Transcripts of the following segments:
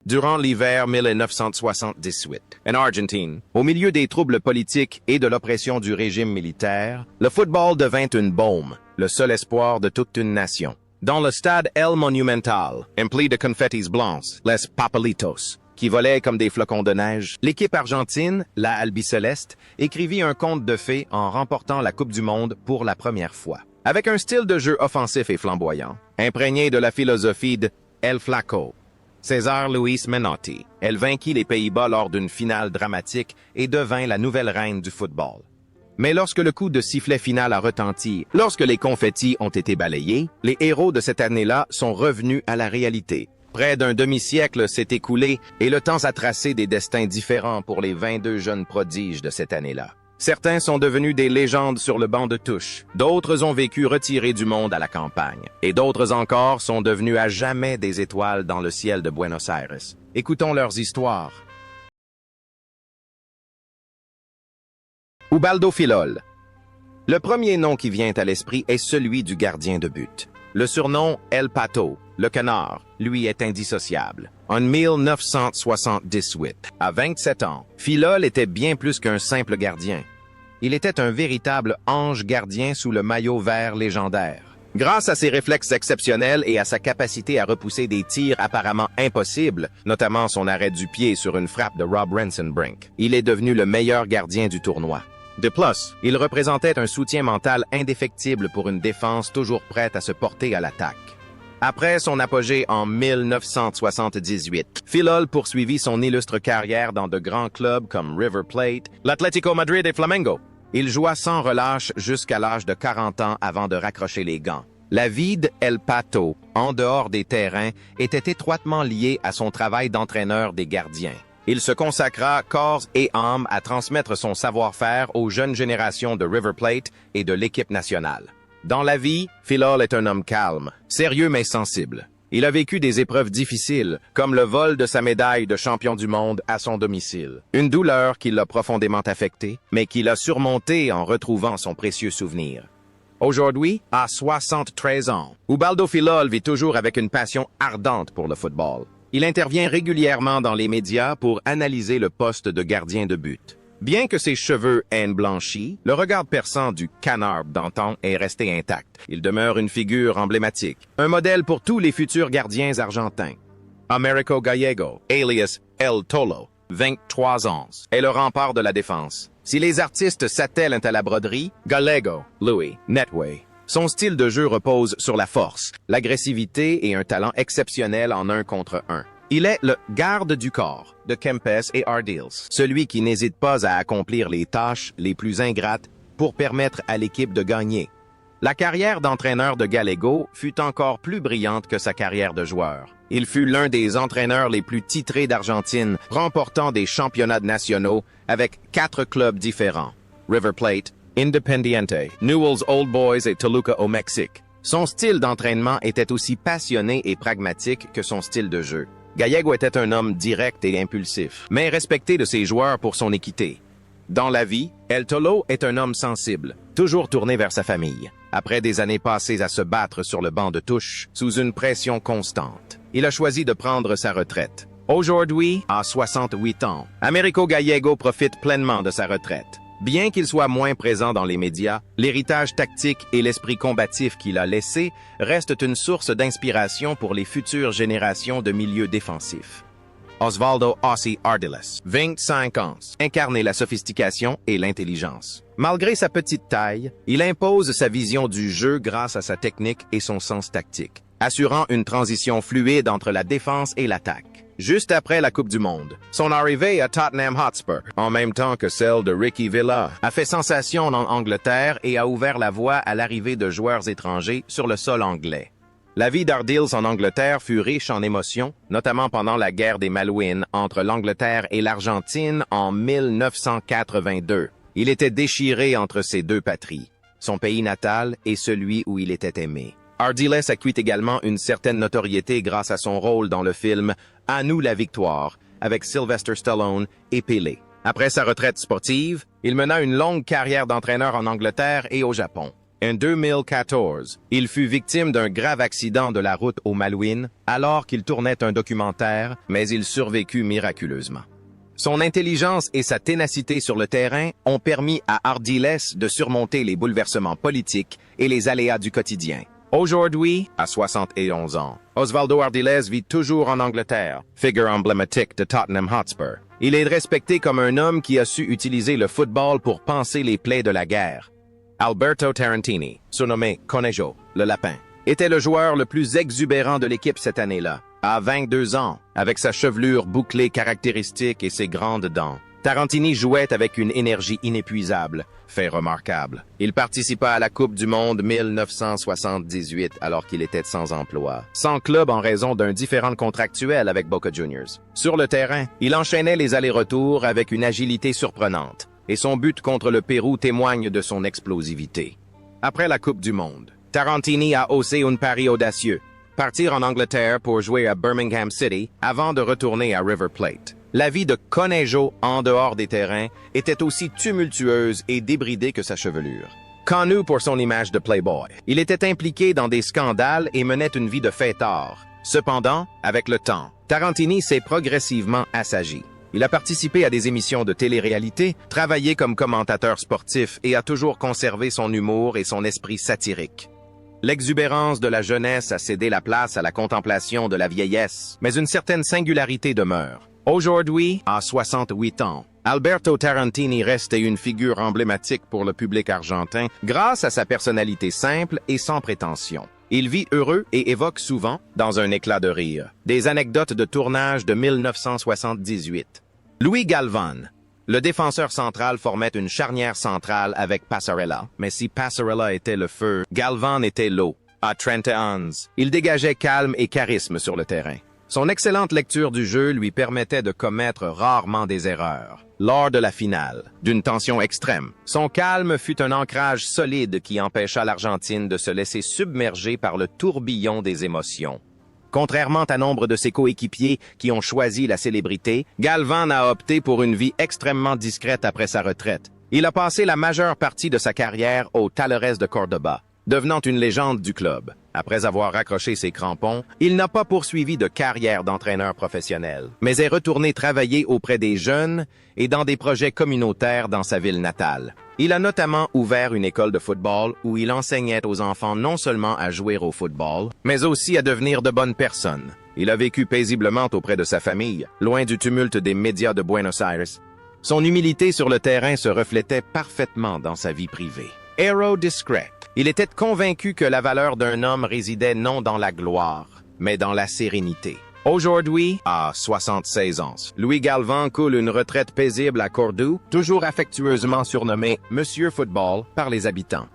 durant l'hiver 1978. En Argentine, au milieu des troubles politiques et de l'oppression du régime militaire, le football devint une baume, le seul espoir de toute une nation. Dans le stade El Monumental, empli de confettis blancs, les papelitos, qui volaient comme des flocons de neige, l'équipe argentine, la Albiceleste, écrivit un conte de fées en remportant la Coupe du Monde pour la première fois. Avec un style de jeu offensif et flamboyant, imprégné de la philosophie de El Flaco, César Luis Menotti, elle vainquit les Pays-Bas lors d'une finale dramatique et devint la nouvelle reine du football. Mais lorsque le coup de sifflet final a retenti, lorsque les confettis ont été balayés, les héros de cette année-là sont revenus à la réalité. Près d'un demi-siècle s'est écoulé et le temps a tracé des destins différents pour les 22 jeunes prodiges de cette année-là. Certains sont devenus des légendes sur le banc de touche, d'autres ont vécu retirés du monde à la campagne, et d'autres encore sont devenus à jamais des étoiles dans le ciel de Buenos Aires. Écoutons leurs histoires. Ubaldo Fillol. Le premier nom qui vient à l'esprit est celui du gardien de but. Le surnom El Pato, le canard, lui est indissociable. En 1978, à 27 ans, Fillol était bien plus qu'un simple gardien. Il était un véritable ange gardien sous le maillot vert légendaire. Grâce à ses réflexes exceptionnels et à sa capacité à repousser des tirs apparemment impossibles, notamment son arrêt du pied sur une frappe de Rob Rensenbrink, il est devenu le meilleur gardien du tournoi. De plus, il représentait un soutien mental indéfectible pour une défense toujours prête à se porter à l'attaque. Après son apogée en 1978, Fillol poursuivit son illustre carrière dans de grands clubs comme River Plate, l'Atlético Madrid et Flamengo. Il joua sans relâche jusqu'à l'âge de 40 ans avant de raccrocher les gants. La vie d'El Pato, en dehors des terrains, était étroitement liée à son travail d'entraîneur des gardiens. Il se consacra corps et âme à transmettre son savoir-faire aux jeunes générations de River Plate et de l'équipe nationale. Dans la vie, Fillol est un homme calme, sérieux mais sensible. Il a vécu des épreuves difficiles, comme le vol de sa médaille de champion du monde à son domicile. Une douleur qui l'a profondément affecté, mais qu'il a surmontée en retrouvant son précieux souvenir. Aujourd'hui, à 73 ans, Ubaldo Fillol vit toujours avec une passion ardente pour le football. Il intervient régulièrement dans les médias pour analyser le poste de gardien de but. Bien que ses cheveux aient blanchi, le regard perçant du canard d'antan est resté intact. Il demeure une figure emblématique, un modèle pour tous les futurs gardiens argentins. Américo Gallego, alias El Tolo, 23 ans, est le rempart de la défense. Si les artistes s'attellent à la broderie, Gallego, Louis, Netway. Son style de jeu repose sur la force, l'agressivité et un talent exceptionnel en 1 contre 1. Il est le garde du corps de Kempes et Ardiles, celui qui n'hésite pas à accomplir les tâches les plus ingrates pour permettre à l'équipe de gagner. La carrière d'entraîneur de Gallego fut encore plus brillante que sa carrière de joueur. Il fut l'un des entraîneurs les plus titrés d'Argentine, remportant des championnats nationaux avec 4 clubs différents: River Plate, Independiente, Newell's Old Boys et Toluca au Mexique. Son style d'entraînement était aussi passionné et pragmatique que son style de jeu. Gallego était un homme direct et impulsif, mais respecté de ses joueurs pour son équité. Dans la vie, El Tolo est un homme sensible, toujours tourné vers sa famille. Après des années passées à se battre sur le banc de touche, sous une pression constante, il a choisi de prendre sa retraite. Aujourd'hui, à 68 ans, Américo Gallego profite pleinement de sa retraite. Bien qu'il soit moins présent dans les médias, l'héritage tactique et l'esprit combatif qu'il a laissé restent une source d'inspiration pour les futures générations de milieux défensifs. Osvaldo Ossi Ardiles, 25 ans, incarnait la sophistication et l'intelligence. Malgré sa petite taille, il impose sa vision du jeu grâce à sa technique et son sens tactique, assurant une transition fluide entre la défense et l'attaque. Juste après la Coupe du Monde, son arrivée à Tottenham Hotspur, en même temps que celle de Ricky Villa, a fait sensation en Angleterre et a ouvert la voie à l'arrivée de joueurs étrangers sur le sol anglais. La vie d'Ardiles en Angleterre fut riche en émotions, notamment pendant la guerre des Malouines entre l'Angleterre et l'Argentine en 1982. Il était déchiré entre ces deux patries, son pays natal et celui où il était aimé. Ardiles acquit également une certaine notoriété grâce à son rôle dans le film « À nous la victoire » avec Sylvester Stallone et Pelé. Après sa retraite sportive, il mena une longue carrière d'entraîneur en Angleterre et au Japon. En 2014, il fut victime d'un grave accident de la route au Malouines alors qu'il tournait un documentaire, mais il survécut miraculeusement. Son intelligence et sa ténacité sur le terrain ont permis à Ardiles de surmonter les bouleversements politiques et les aléas du quotidien. Aujourd'hui, à 71 ans, Osvaldo Ardiles vit toujours en Angleterre, figure emblématique de Tottenham Hotspur. Il est respecté comme un homme qui a su utiliser le football pour panser les plaies de la guerre. Alberto Tarantini, surnommé Conejo, le lapin, était le joueur le plus exubérant de l'équipe cette année-là. À 22 ans, avec sa chevelure bouclée caractéristique et ses grandes dents, Tarantini jouait avec une énergie inépuisable, fait remarquable. Il participa à la Coupe du Monde 1978 alors qu'il était sans emploi, sans club en raison d'un différend contractuel avec Boca Juniors. Sur le terrain, il enchaînait les allers-retours avec une agilité surprenante, et son but contre le Pérou témoigne de son explosivité. Après la Coupe du Monde, Tarantini a osé un pari audacieux, partir en Angleterre pour jouer à Birmingham City avant de retourner à River Plate. La vie de Conejo en dehors des terrains était aussi tumultueuse et débridée que sa chevelure. Connu pour son image de playboy, il était impliqué dans des scandales et menait une vie de fêtard. Cependant, avec le temps, Tarantini s'est progressivement assagi. Il a participé à des émissions de télé-réalité, travaillé comme commentateur sportif et a toujours conservé son humour et son esprit satirique. L'exubérance de la jeunesse a cédé la place à la contemplation de la vieillesse, mais une certaine singularité demeure. Aujourd'hui, à 68 ans, Alberto Tarantini reste une figure emblématique pour le public argentin grâce à sa personnalité simple et sans prétention. Il vit heureux et évoque souvent, dans un éclat de rire, des anecdotes de tournage de 1978. Louis Galvan, le défenseur central, formait une charnière centrale avec Passarella, mais si Passarella était le feu, Galvan était l'eau. À 30 ans, il dégageait calme et charisme sur le terrain. Son excellente lecture du jeu lui permettait de commettre rarement des erreurs. Lors de la finale, d'une tension extrême, son calme fut un ancrage solide qui empêcha l'Argentine de se laisser submerger par le tourbillon des émotions. Contrairement à nombre de ses coéquipiers qui ont choisi la célébrité, Galvan a opté pour une vie extrêmement discrète après sa retraite. Il a passé la majeure partie de sa carrière au Talleres de Cordoba, devenant une légende du club. Après avoir raccroché ses crampons, il n'a pas poursuivi de carrière d'entraîneur professionnel, mais est retourné travailler auprès des jeunes et dans des projets communautaires dans sa ville natale. Il a notamment ouvert une école de football où il enseignait aux enfants non seulement à jouer au football, mais aussi à devenir de bonnes personnes. Il a vécu paisiblement auprès de sa famille, loin du tumulte des médias de Buenos Aires. Son humilité sur le terrain se reflétait parfaitement dans sa vie privée. Héros discret, il était convaincu que la valeur d'un homme résidait non dans la gloire, mais dans la sérénité. Aujourd'hui, à 76 ans, Louis Galvan coule une retraite paisible à Cordoue, toujours affectueusement surnommé Monsieur Football par les habitants.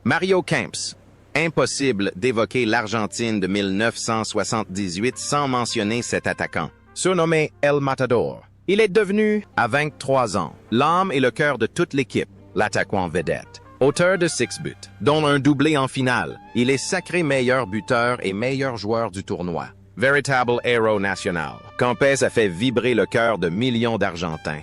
Mario Kempes. Impossible d'évoquer l'Argentine de 1978 sans mentionner cet attaquant, surnommé El Matador. Il est devenu, à 23 ans, l'âme et le cœur de toute l'équipe, l'attaquant vedette. Auteur de 6 buts, dont un doublé en finale, il est sacré meilleur buteur et meilleur joueur du tournoi. Véritable héros national, Kempes a fait vibrer le cœur de millions d'Argentins.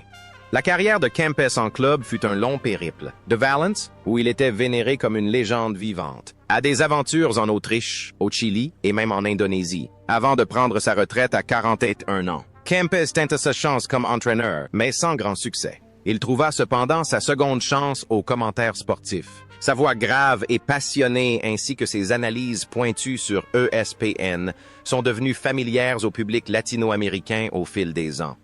La carrière de Kempes en club fut un long périple, de Valence, où il était vénéré comme une légende vivante, à des aventures en Autriche, au Chili et même en Indonésie, avant de prendre sa retraite à 41 ans. Kempes tenta sa chance comme entraîneur, mais sans grand succès. Il trouva cependant sa seconde chance aux commentaires sportifs. Sa voix grave et passionnée ainsi que ses analyses pointues sur ESPN sont devenues familières au public latino-américain au fil des ans.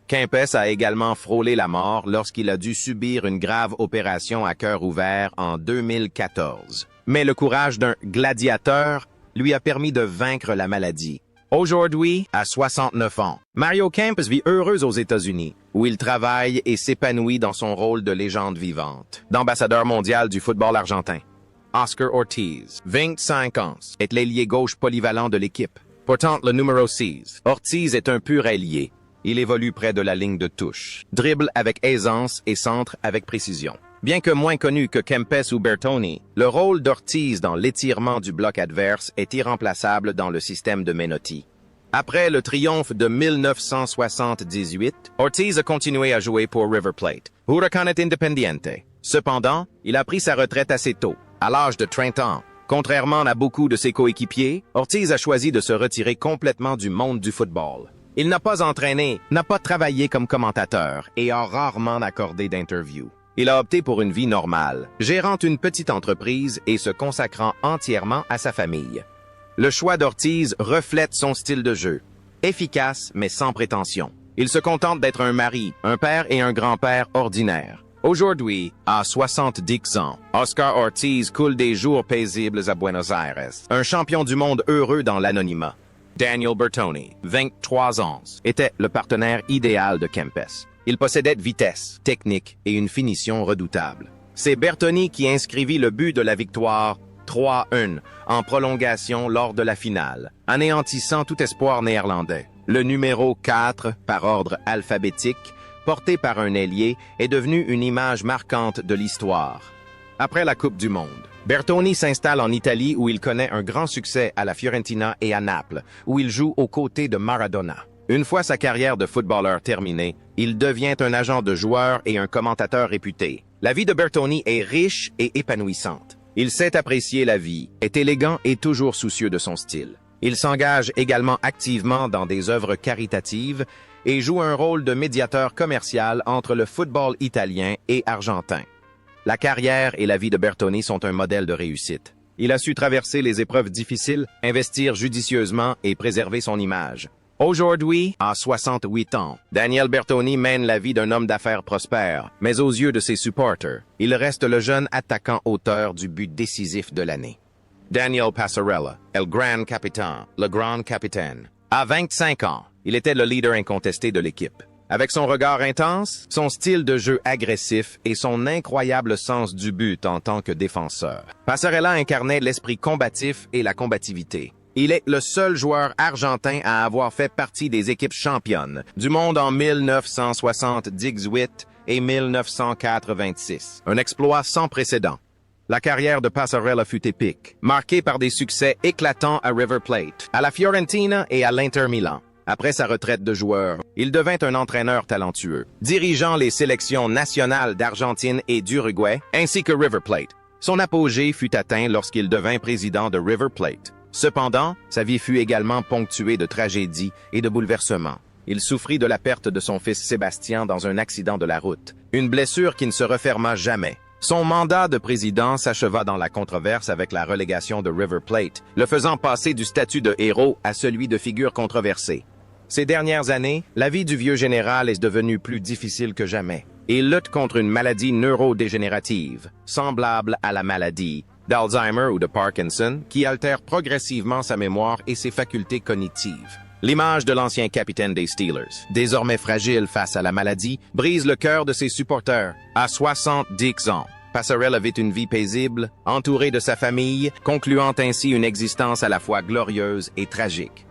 Kempes a également frôlé la mort lorsqu'il a dû subir une grave opération à cœur ouvert en 2014. Mais le courage d'un gladiateur lui a permis de vaincre la maladie. Aujourd'hui, à 69 ans, Mario Kempes vit heureux aux États-Unis, où il travaille et s'épanouit dans son rôle de légende vivante, d'ambassadeur mondial du football argentin. Oscar Ortiz, 25 ans, est l'ailier gauche polyvalent de l'équipe. Pourtant, le numéro 6, Ortiz est un pur ailier. Il évolue près de la ligne de touche, dribble avec aisance et centre avec précision. Bien que moins connu que Kempes ou Bertoni, le rôle d'Ortiz dans l'étirement du bloc adverse est irremplaçable dans le système de Menotti. Après le triomphe de 1978, Ortiz a continué à jouer pour River Plate, Huracanes Independiente. Cependant, il a pris sa retraite assez tôt, à l'âge de 30 ans. Contrairement à beaucoup de ses coéquipiers, Ortiz a choisi de se retirer complètement du monde du football. Il n'a pas entraîné, n'a pas travaillé comme commentateur et a rarement accordé d'interviews. Il a opté pour une vie normale, gérant une petite entreprise et se consacrant entièrement à sa famille. Le choix d'Ortiz reflète son style de jeu, efficace mais sans prétention. Il se contente d'être un mari, un père et un grand-père ordinaires. Aujourd'hui, à 70 ans, Oscar Ortiz coule des jours paisibles à Buenos Aires, un champion du monde heureux dans l'anonymat. Daniel Bertoni, 23 ans, était le partenaire idéal de Kempes. Il possédait vitesse, technique et une finition redoutable. C'est Bertoni qui inscrivit le but de la victoire 3-1 en prolongation lors de la finale, anéantissant tout espoir néerlandais. Le numéro 4, par ordre alphabétique, porté par un ailier, est devenu une image marquante de l'histoire. Après la Coupe du Monde, Bertoni s'installe en Italie où il connaît un grand succès à la Fiorentina et à Naples, où il joue aux côtés de Maradona. Une fois sa carrière de footballeur terminée, il devient un agent de joueurs et un commentateur réputé. La vie de Bertoni est riche et épanouissante. Il sait apprécier la vie, est élégant et toujours soucieux de son style. Il s'engage également activement dans des œuvres caritatives et joue un rôle de médiateur commercial entre le football italien et argentin. La carrière et la vie de Bertoni sont un modèle de réussite. Il a su traverser les épreuves difficiles, investir judicieusement et préserver son image. Aujourd'hui, à 68 ans, Daniel Bertoni mène la vie d'un homme d'affaires prospère, mais aux yeux de ses supporters, il reste le jeune attaquant auteur du but décisif de l'année. Daniel Passarella, le grand capitaine. À 25 ans, il était le leader incontesté de l'équipe. Avec son regard intense, son style de jeu agressif et son incroyable sens du but en tant que défenseur, Passarella incarnait l'esprit combatif et la combativité. Il est le seul joueur argentin à avoir fait partie des équipes championnes du monde en 1978 et 1986. Un exploit sans précédent. La carrière de Passarella fut épique, marquée par des succès éclatants à River Plate, à la Fiorentina et à l'Inter Milan. Après sa retraite de joueur, il devint un entraîneur talentueux, dirigeant les sélections nationales d'Argentine et d'Uruguay, ainsi que River Plate. Son apogée fut atteint lorsqu'il devint président de River Plate. Cependant, sa vie fut également ponctuée de tragédies et de bouleversements. Il souffrit de la perte de son fils Sébastien dans un accident de la route, une blessure qui ne se referma jamais. Son mandat de président s'acheva dans la controverse avec la relégation de River Plate, le faisant passer du statut de héros à celui de figure controversée. Ces dernières années, la vie du vieux général est devenue plus difficile que jamais. Il lutte contre une maladie neurodégénérative, semblable à la maladie d'Alzheimer ou de Parkinson, qui altère progressivement sa mémoire et ses facultés cognitives. L'image de l'ancien capitaine des Steelers, désormais fragile face à la maladie, brise le cœur de ses supporters. À 70 ans, Passarella vit une vie paisible, entouré de sa famille, concluant ainsi une existence à la fois glorieuse et tragique.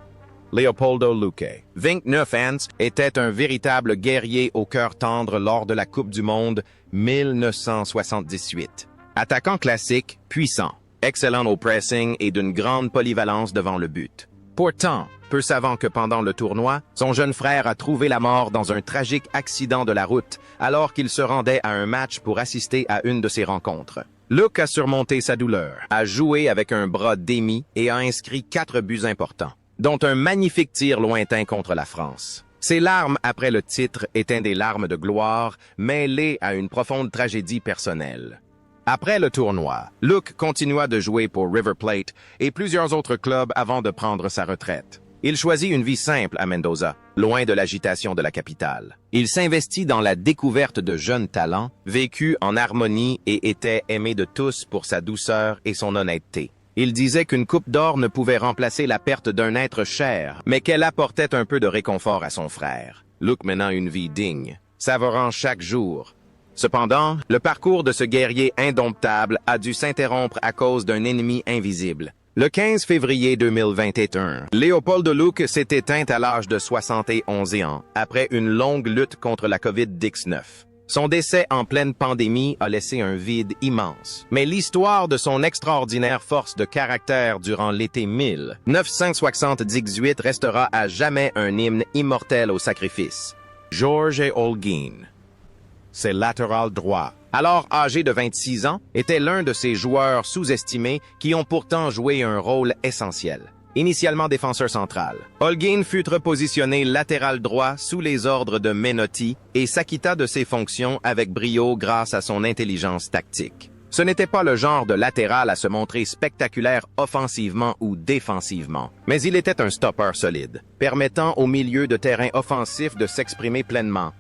Leopoldo Luque, 29 ans, était un véritable guerrier au cœur tendre lors de la Coupe du Monde 1978. Attaquant classique, puissant, excellent au pressing et d'une grande polyvalence devant le but. Pourtant, peu savant que pendant le tournoi, son jeune frère a trouvé la mort dans un tragique accident de la route alors qu'il se rendait à un match pour assister à une de ses rencontres. Luque a surmonté sa douleur, a joué avec un bras démis et a inscrit 4 buts importants, dont un magnifique tir lointain contre la France. Ses larmes après le titre étaient des larmes de gloire mêlées à une profonde tragédie personnelle. Après le tournoi, Luque continua de jouer pour River Plate et plusieurs autres clubs avant de prendre sa retraite. Il choisit une vie simple à Mendoza, loin de l'agitation de la capitale. Il s'investit dans la découverte de jeunes talents, vécut en harmonie et était aimé de tous pour sa douceur et son honnêteté. Il disait qu'une coupe d'or ne pouvait remplacer la perte d'un être cher, mais qu'elle apportait un peu de réconfort à son frère. Luque menant une vie digne, savourant chaque jour. Cependant, le parcours de ce guerrier indomptable a dû s'interrompre à cause d'un ennemi invisible. Le 15 février 2021, Leopoldo Luque s'est éteint à l'âge de 71 ans, après une longue lutte contre la COVID-19. Son décès en pleine pandémie a laissé un vide immense. Mais l'histoire de son extraordinaire force de caractère durant l'été 1978 restera à jamais un hymne immortel au sacrifice. Georges Holguin. c'est latéral droit. Alors âgé de 26 ans, était l'un de ces joueurs sous-estimés qui ont pourtant joué un rôle essentiel. Initialement défenseur central, Holguin fut repositionné latéral droit sous les ordres de Menotti et s'acquitta de ses fonctions avec brio grâce à son intelligence tactique. Ce n'était pas le genre de latéral à se montrer spectaculaire offensivement ou défensivement, mais il était un stopper solide, permettant au milieu de terrain offensif de s'exprimer pleinement.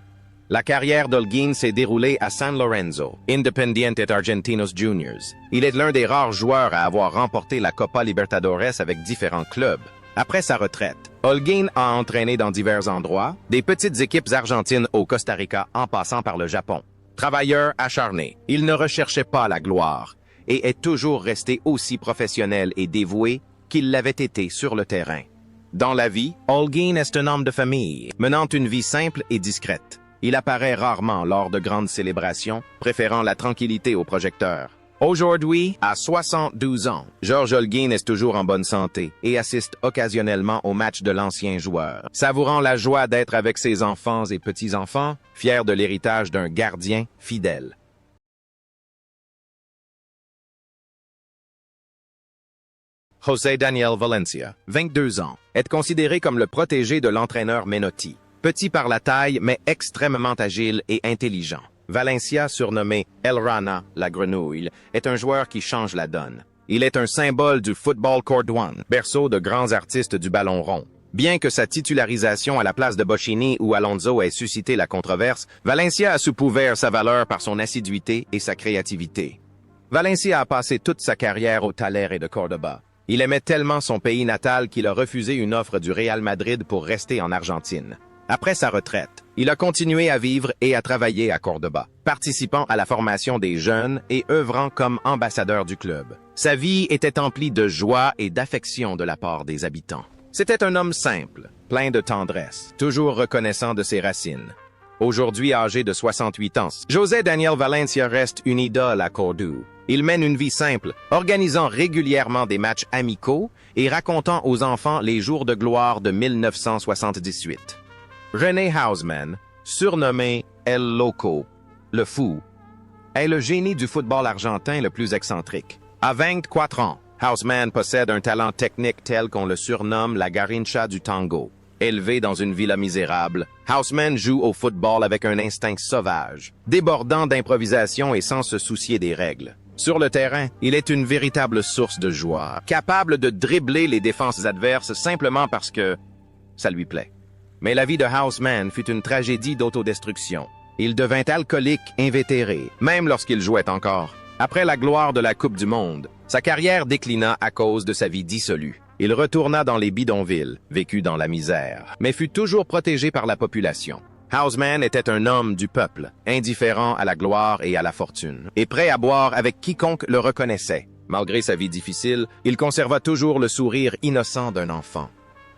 La carrière d'Holguin s'est déroulée à San Lorenzo, Independiente Argentinos Juniors. Il est l'un des rares joueurs à avoir remporté la Copa Libertadores avec différents clubs. Après sa retraite, Holguin a entraîné dans divers endroits, des petites équipes argentines au Costa Rica en passant par le Japon. Travailleur acharné, il ne recherchait pas la gloire et est toujours resté aussi professionnel et dévoué qu'il l'avait été sur le terrain. Dans la vie, Holguin est un homme de famille, menant une vie simple et discrète. Il apparaît rarement lors de grandes célébrations, préférant la tranquillité au projecteur. Aujourd'hui, à 72 ans, Georges Holguin est toujours en bonne santé et assiste occasionnellement aux matchs de l'ancien joueur, savourant la joie d'être avec ses enfants et petits-enfants, fier de l'héritage d'un gardien fidèle. José Daniel Valencia, 22 ans, est considéré comme le protégé de l'entraîneur Menotti. Petit par la taille, mais extrêmement agile et intelligent. Valencia, surnommé El Rana, la grenouille, est un joueur qui change la donne. Il est un symbole du football cordouan, berceau de grands artistes du ballon rond. Bien que sa titularisation à la place de Boschini ou Alonso ait suscité la controverse, Valencia a sous-couvert sa valeur par son assiduité et sa créativité. Valencia a passé toute sa carrière au Thaler et de Cordoba. Il aimait tellement son pays natal qu'il a refusé une offre du Real Madrid pour rester en Argentine. Après sa retraite, il a continué à vivre et à travailler à Cordoba, participant à la formation des jeunes et œuvrant comme ambassadeur du club. Sa vie était emplie de joie et d'affection de la part des habitants. C'était un homme simple, plein de tendresse, toujours reconnaissant de ses racines. Aujourd'hui âgé de 68 ans, José Daniel Valencia reste une idole à Cordoue. Il mène une vie simple, organisant régulièrement des matchs amicaux et racontant aux enfants les jours de gloire de 1978. René Houseman, surnommé El Loco, le fou, est le génie du football argentin le plus excentrique. À 24 ans, Houseman possède un talent technique tel qu'on le surnomme la Garrincha du tango. Élevé dans une villa misérable, Houseman joue au football avec un instinct sauvage, débordant d'improvisation et sans se soucier des règles. Sur le terrain, il est une véritable source de joie, capable de dribbler les défenses adverses simplement parce que ça lui plaît. Mais la vie de Houseman fut une tragédie d'autodestruction. Il devint alcoolique invétéré, même lorsqu'il jouait encore. Après la gloire de la Coupe du Monde, sa carrière déclina à cause de sa vie dissolue. Il retourna dans les bidonvilles, vécut dans la misère, mais fut toujours protégé par la population. Houseman était un homme du peuple, indifférent à la gloire et à la fortune, et prêt à boire avec quiconque le reconnaissait. Malgré sa vie difficile, il conserva toujours le sourire innocent d'un enfant.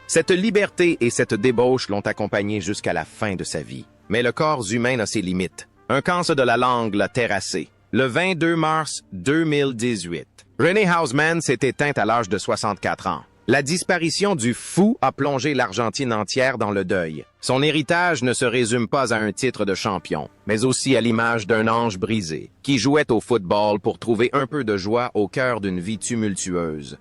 Cette liberté et cette débauche l'ont accompagné jusqu'à la fin de sa vie. Mais le corps humain a ses limites. Un cancer de la langue l'a terrassé. Le 22 mars 2018, René Houseman s'est éteint à l'âge de 64 ans. La disparition du fou a plongé l'Argentine entière dans le deuil. Son héritage ne se résume pas à un titre de champion, mais aussi à l'image d'un ange brisé, qui jouait au football pour trouver un peu de joie au cœur d'une vie tumultueuse.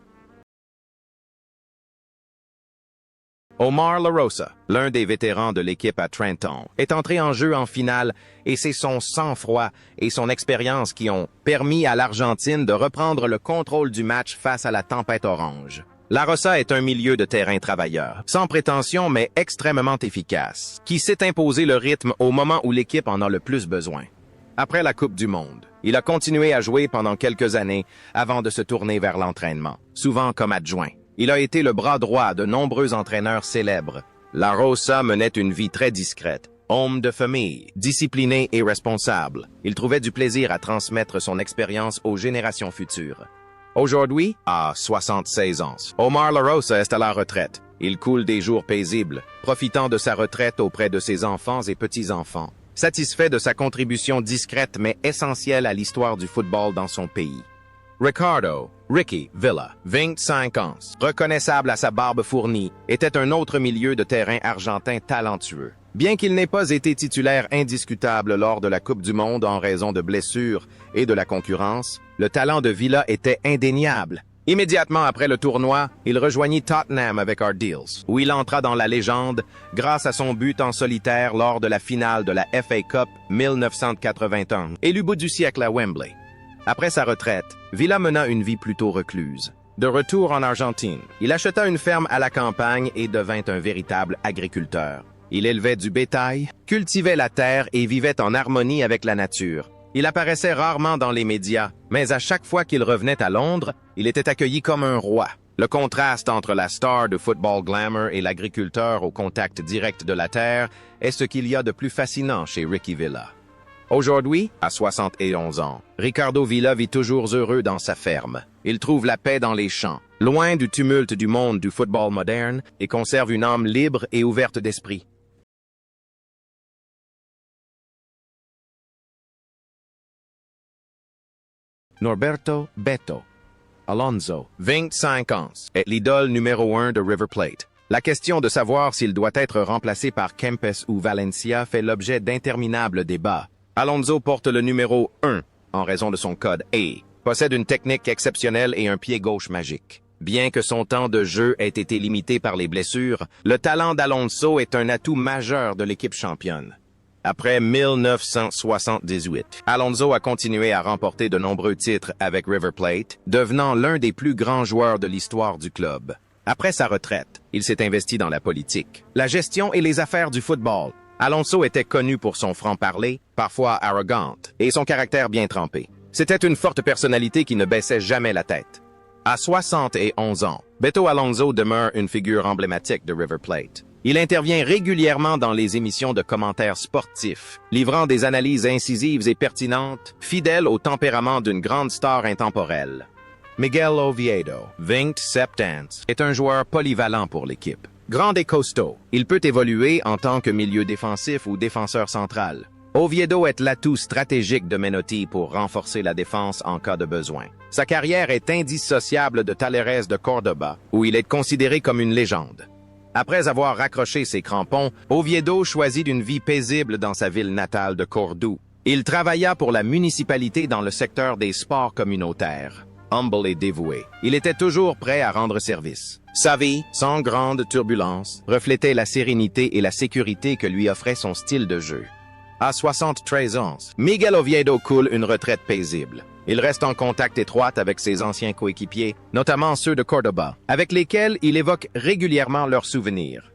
Omar La Rosa, l'un des vétérans de l'équipe à Trenton, est entré en jeu en finale et c'est son sang-froid et son expérience qui ont permis à l'Argentine de reprendre le contrôle du match face à la tempête orange. La Rosa est un milieu de terrain travailleur, sans prétention mais extrêmement efficace, qui sait imposer le rythme au moment où l'équipe en a le plus besoin. Après la Coupe du Monde, il a continué à jouer pendant quelques années avant de se tourner vers l'entraînement, souvent comme adjoint. Il a été le bras droit de nombreux entraîneurs célèbres. La Rosa menait une vie très discrète, homme de famille, discipliné et responsable. Il trouvait du plaisir à transmettre son expérience aux générations futures. Aujourd'hui, à 76 ans, Omar La Rosa est à la retraite. Il coule des jours paisibles, profitant de sa retraite auprès de ses enfants et petits-enfants, satisfait de sa contribution discrète mais essentielle à l'histoire du football dans son pays. Ricky Villa, 25 ans, reconnaissable à sa barbe fournie, était un autre milieu de terrain argentin talentueux. Bien qu'il n'ait pas été titulaire indiscutable lors de la Coupe du Monde en raison de blessures et de la concurrence, le talent de Villa était indéniable. Immédiatement après le tournoi, il rejoignit Tottenham avec Ardeals, où il entra dans la légende grâce à son but en solitaire lors de la finale de la FA Cup 1981 et le but du siècle à Wembley. Après sa retraite, Villa mena une vie plutôt recluse. De retour en Argentine, il acheta une ferme à la campagne et devint un véritable agriculteur. Il élevait du bétail, cultivait la terre et vivait en harmonie avec la nature. Il apparaissait rarement dans les médias, mais à chaque fois qu'il revenait à Londres, il était accueilli comme un roi. Le contraste entre la star de football glamour et l'agriculteur au contact direct de la terre est ce qu'il y a de plus fascinant chez Ricky Villa. Aujourd'hui, à 71 ans, Ricardo Villa vit toujours heureux dans sa ferme. Il trouve la paix dans les champs, loin du tumulte du monde du football moderne, et conserve une âme libre et ouverte d'esprit. Norberto Beto Alonso, 25 ans, est l'idole numéro 1 de River Plate. La question de savoir s'il doit être remplacé par Kempes ou Valencia fait l'objet d'interminables débats. Alonso porte le numéro 1 en raison de son code A, possède une technique exceptionnelle et un pied gauche magique. Bien que son temps de jeu ait été limité par les blessures, le talent d'Alonso est un atout majeur de l'équipe championne. Après 1978, Alonso a continué à remporter de nombreux titres avec River Plate, devenant l'un des plus grands joueurs de l'histoire du club. Après sa retraite, il s'est investi dans la politique, la gestion et les affaires du football. Alonso était connu pour son franc-parler, parfois arrogante, et son caractère bien trempé. C'était une forte personnalité qui ne baissait jamais la tête. À 71 ans, Beto Alonso demeure une figure emblématique de River Plate. Il intervient régulièrement dans les émissions de commentaires sportifs, livrant des analyses incisives et pertinentes, fidèles au tempérament d'une grande star intemporelle. Miguel Oviedo, 27 ans, est un joueur polyvalent pour l'équipe. Grand et costaud, il peut évoluer en tant que milieu défensif ou défenseur central. Oviedo est l'atout stratégique de Menotti pour renforcer la défense en cas de besoin. Sa carrière est indissociable de Talleres de Córdoba, où il est considéré comme une légende. Après avoir raccroché ses crampons, Oviedo choisit une vie paisible dans sa ville natale de Cordoue. Il travailla pour la municipalité dans le secteur des sports communautaires. Humble et dévoué, il était toujours prêt à rendre service. Sa vie, sans grande turbulence, reflétait la sérénité et la sécurité que lui offrait son style de jeu. À 73 ans, Miguel Oviedo coule une retraite paisible. Il reste en contact étroit avec ses anciens coéquipiers, notamment ceux de Córdoba, avec lesquels il évoque régulièrement leurs souvenirs.